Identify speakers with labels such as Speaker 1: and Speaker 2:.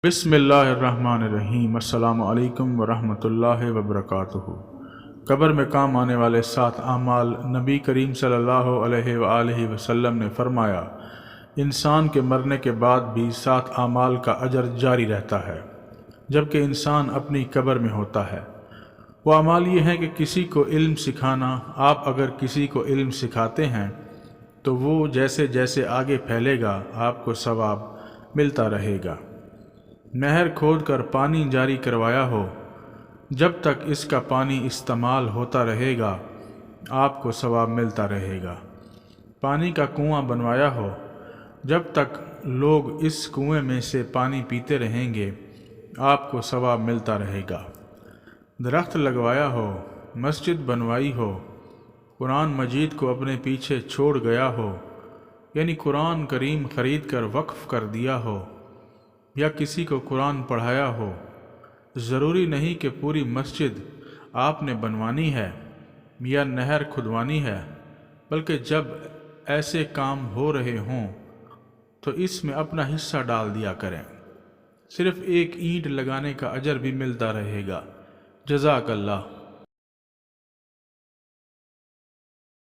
Speaker 1: بسم اللہ الرحمن الرحیم۔ السلام علیکم ورحمۃ اللہ وبرکاتہ۔ قبر میں کام آنے والے 7 اعمال۔ نبی کریم صلی اللہ علیہ وآلہ وسلم نے فرمایا، انسان کے مرنے کے بعد بھی 7 اعمال کا اجر جاری رہتا ہے جبکہ انسان اپنی قبر میں ہوتا ہے۔ وہ اعمال یہ ہیں کہ کسی کو علم سکھانا۔ آپ اگر کسی کو علم سکھاتے ہیں تو وہ جیسے جیسے آگے پھیلے گا آپ کو ثواب ملتا رہے گا۔ نہر کھود کر پانی جاری کروایا ہو، جب تک اس کا پانی استعمال ہوتا رہے گا آپ کو ثواب ملتا رہے گا۔ پانی کا کنواں بنوایا ہو، جب تک لوگ اس کنویں میں سے پانی پیتے رہیں گے آپ کو ثواب ملتا رہے گا۔ درخت لگوایا ہو، مسجد بنوائی ہو، قرآن مجید کو اپنے پیچھے چھوڑ گیا ہو، یعنی قرآن کریم خرید کر وقف کر دیا ہو، یا کسی کو قرآن پڑھایا ہو۔ ضروری نہیں کہ پوری مسجد آپ نے بنوانی ہے یا نہر کھدوانی ہے، بلکہ جب ایسے کام ہو رہے ہوں تو اس میں اپنا حصہ ڈال دیا کریں۔ صرف ایک اینٹ لگانے کا اجر بھی ملتا رہے گا۔ جزاک اللہ۔